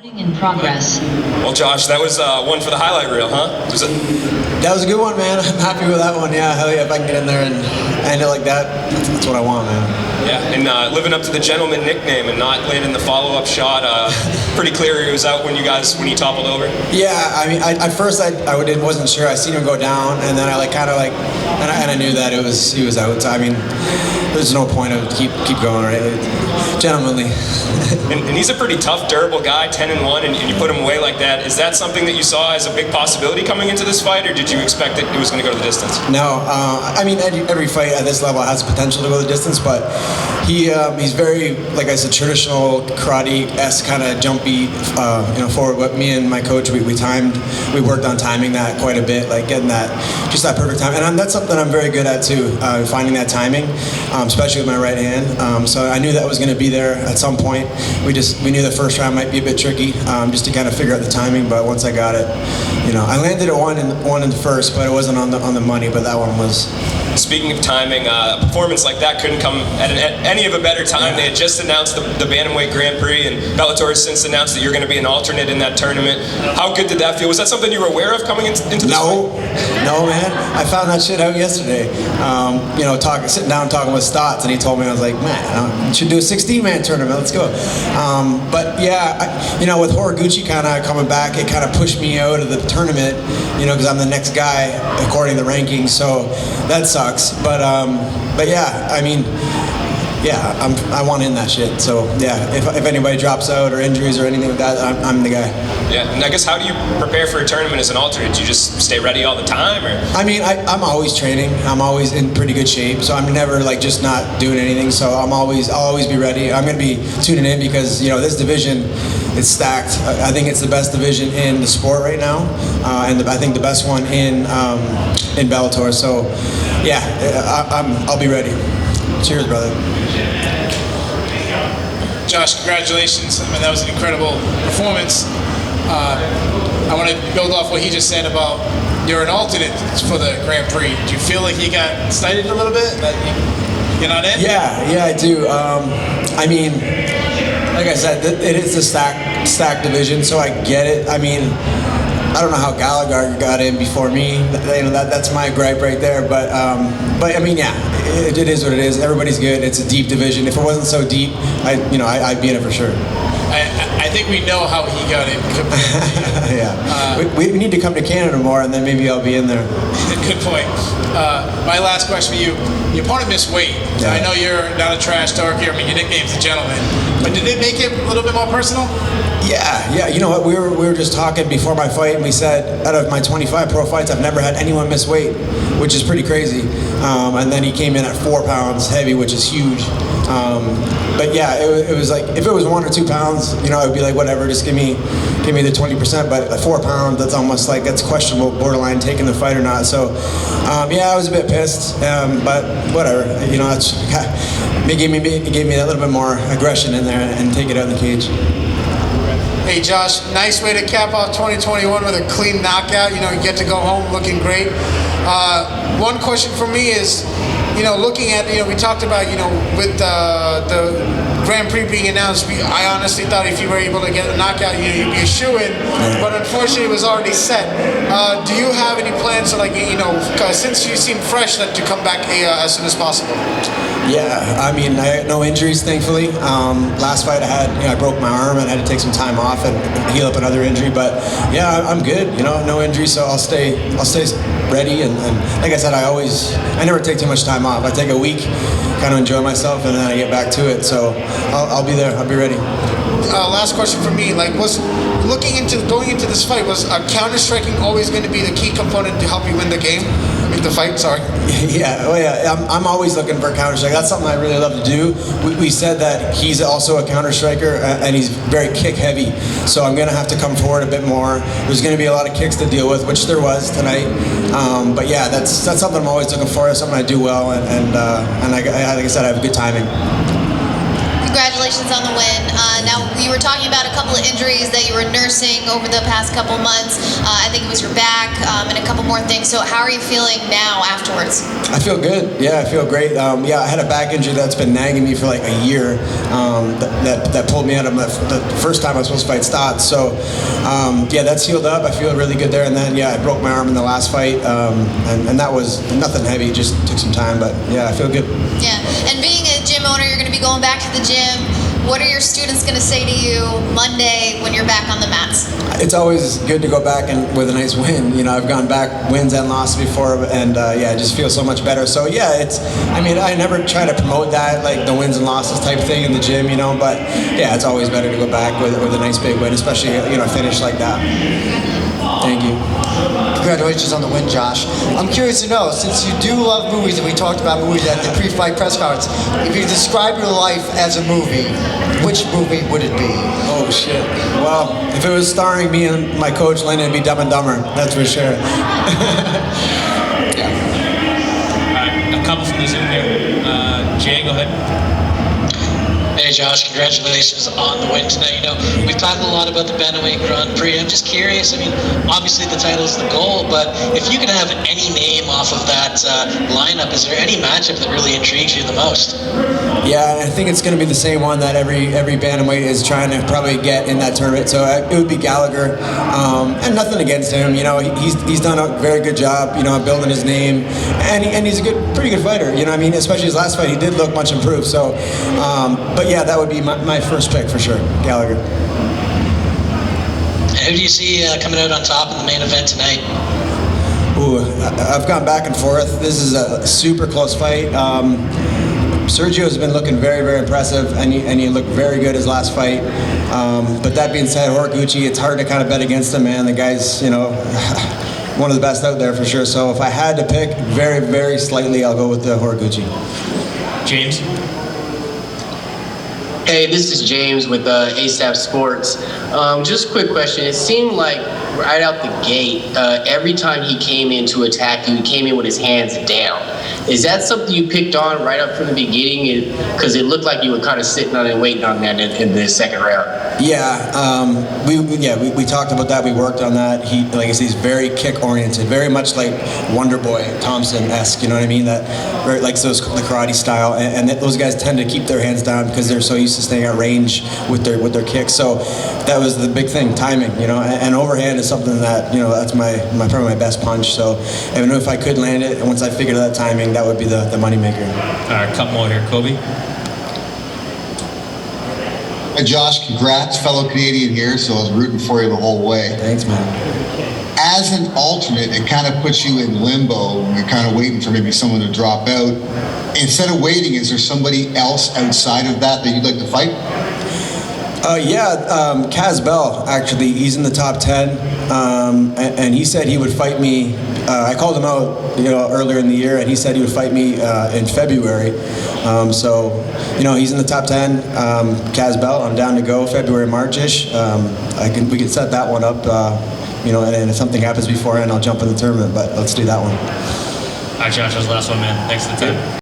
In progress. Well, Josh, that was one for the highlight reel, huh? That was a good one, man. I'm happy with that one. Yeah, hell yeah, if I can get in there and end it like that, that's what I want, man. Yeah, and living up to the gentleman nickname and not landing the follow-up shot. Pretty clear he was out when you toppled over. Yeah, I mean, at first I wasn't sure. I seen him go down, and then I and I knew that he was out. So, I mean, there's no point of keep going, right? Gentlemanly. and he's a pretty tough, durable guy, 10-1, and you put him away like that. Is that something that you saw as a big possibility coming into this fight, or did you expect that it was going to go the distance? No, I mean, every fight at this level has potential to go the distance, but he's very, like I said, traditional karate-esque kind of jumpy, forward. But me and my coach, we worked on timing that quite a bit, like getting that perfect time, and that's something I'm very good at too, finding that timing, especially with my right hand. So I knew that was going to be there at some point. We knew the first round might be a bit tricky, just to kind of figure out the timing. But once I got it, I landed at one in the first, but it wasn't on the money. But that one was. Speaking of timing, a performance like that couldn't come at any of a better time. They had just announced the Bantamweight Grand Prix, and Bellator has since announced that you're going to be an alternate in that tournament. How good did that feel? Was that something you were aware of coming into this fight? No, man. I found that shit out yesterday. Sitting down talking with Stotts, and he told me, I was like, man, you should do a 16-man tournament. Let's go. But yeah, with Horiguchi kind of coming back, it kind of pushed me out of the tournament, because I'm the next guy according to the rankings. So that sucks. But yeah, I mean, yeah, I want in that shit. So yeah, if anybody drops out or injuries or anything like that, I'm the guy. Yeah, and I guess how do you prepare for a tournament as an alternate? Do you just stay ready all the time, or? I mean, I'm always training. I'm always in pretty good shape, so I'm never just not doing anything. So I'll always be ready. I'm gonna be tuning in because this division, it's stacked. I think it's the best division in the sport right now, and I think the best one in Bellator. So yeah, I'll be ready. Cheers, brother. Josh, congratulations. I mean, that was an incredible performance. I want to build off what he just said about you're an alternate for the Grand Prix. Do you feel like you got slighted a little bit? That you're not in? Yeah, I do. I mean, like I said, it is a stacked division, so I get it. I mean, I don't know how Gallagher got in before me. That's my gripe right there. But I mean, yeah, it is what it is. Everybody's good. It's a deep division. If it wasn't so deep, I'd be in it for sure. I think we know how he got in. Yeah, we need to come to Canada more, and then maybe I'll be in there. Good point. My last question for you: your opponent missed weight. Yeah. I know you're not a trash talker. I mean, your nickname's the Gentleman. But did it make it a little bit more personal? Yeah. You know what? We were just talking before my fight, and we said out of my 25 pro fights, I've never had anyone miss weight, which is pretty crazy. And then he came in at 4 pounds heavy, which is huge. But yeah, it was like if it was 1 or 2 pounds, I would be like whatever, just give me the 20%. But at 4 pounds, that's almost like that's questionable, borderline taking the fight or not. So yeah, I was a bit pissed, but whatever. It gave me that little bit more aggression in there and take it out in the cage. Hey Josh, nice way to cap off 2021 with a clean knockout. You get to go home looking great. One question for me is, looking at, we talked about, with the Grand Prix being announced, I honestly thought if you were able to get a knockout, you'd be a shoo-in, but unfortunately it was already set. Do you have any plans to, since you seem fresh, to come back as soon as possible? Yeah, I mean, I had no injuries, thankfully. Last fight I had, I broke my arm and had to take some time off and heal up another injury. But yeah, I'm good. No injuries, so I'll stay ready. And like I said, I never take too much time off. I take a week, kind of enjoy myself, and then I get back to it. So I'll be there. I'll be ready. Last question for me, was going into this fight, was counter striking always going to be the key component to help you win the game? The fight, sorry. Yeah, I'm always looking for a counter strike. That's something I really love to do. We said that he's also a counter striker, and he's very kick heavy. So I'm gonna have to come forward a bit more. There's gonna be a lot of kicks to deal with, which there was tonight. But yeah, that's something I'm always looking for. It's something I do well, and like I said, I have good timing. Congratulations on the win. Now, you were talking about a couple of injuries that you were nursing over the past couple months. I think it was your back and a couple more things. So how are you feeling now afterwards? I feel good. Yeah, I feel great. Yeah, I had a back injury that's been nagging me for like a year. That pulled me out of the first time I was supposed to fight Stotts. So yeah, that's healed up. I feel really good there. And then yeah, I broke my arm in the last fight, and that was nothing heavy. Just took some time, but yeah, I feel good. Yeah, and being a gym owner, you're going to be going back to the gym. What are your students going to say to you Monday when you're back on the mats? It's always good to go back and with a nice win. You know, I've gone back wins and losses before, and yeah, I just feel so much better. So yeah, I mean, I never try to promote that, like the wins and losses type thing in the gym, you know, but yeah, it's always better to go back with a nice big win, especially, you know, a finish like that. Thank you. Congratulations on the win, Josh. I'm curious to know, since you do love movies, and we talked about movies at the pre-fight press conference, if you describe your life as a movie, which movie would it be? Oh shit. Well, if it was starring me and my coach Lennon, it'd be Dumb and Dumber. That's for sure. All right, a couple from the Zoom here. Jay, go ahead. Hey Josh, congratulations on the win tonight. You know, we've talked a lot about the Bantamweight Grand Prix. I'm just curious, I mean, obviously the title is the goal, but if you could have any name off of that lineup, is there any matchup that really intrigues you the most? Yeah, I think it's going to be the same one that every bantamweight is trying to probably get in that tournament. So it would be Gallagher, and nothing against him. You know, he's done a very good job, you know, building his name, and he's a pretty good fighter. You know, what I mean, especially his last fight, he did look much improved. So, but yeah, that would be my first pick for sure, Gallagher. Who do you see coming out on top in the main event tonight? Ooh, I've gone back and forth. This is a super close fight. Sergio has been looking very, very impressive, and he looked very good his last fight. But that being said, Horiguchi, it's hard to kind of bet against him, man. The guy's, you know, one of the best out there for sure. So if I had to pick, very, very slightly, I'll go with the Horiguchi. James? Hey, this is James with ASAP Sports. Just a quick question. It seemed like right out the gate, every time he came in to attack you, he came in with his hands down. Is that something you picked on right up from the beginning? Because it looked like you were kind of sitting on it and waiting on that in the second round. Yeah, we talked about that. We worked on that. He, like I said, he's very kick oriented, very much like Wonder Boy Thompson-esque. You know what I mean? That very like the karate style, and those guys tend to keep their hands down because they're so used to staying at range with their kicks. So that was the big thing, timing. You know, and overhand is something that, you know, that's probably my best punch. So I know if I could land it, and once I figured out that timing, that would be the moneymaker. All right, a couple more here. Kobe? Hey Josh, congrats, fellow Canadian here, so I was rooting for you the whole way. Thanks, man. As an alternate, it kind of puts you in limbo. You're kind of waiting for maybe someone to drop out. Instead of waiting, is there somebody else outside of that you'd like to fight? Yeah, Kaz Bell, actually, he's in the top 10, and he said he would fight me. I called him out, you know, earlier in the year, and he said he would fight me in February. So, you know, he's in the top 10. Kaz Bell, I'm down to go February, March-ish. We can set that one up, you know, and if something happens beforehand, I'll jump in the tournament. But let's do that one. All right, Josh, that was the last one, man. Thanks for the time.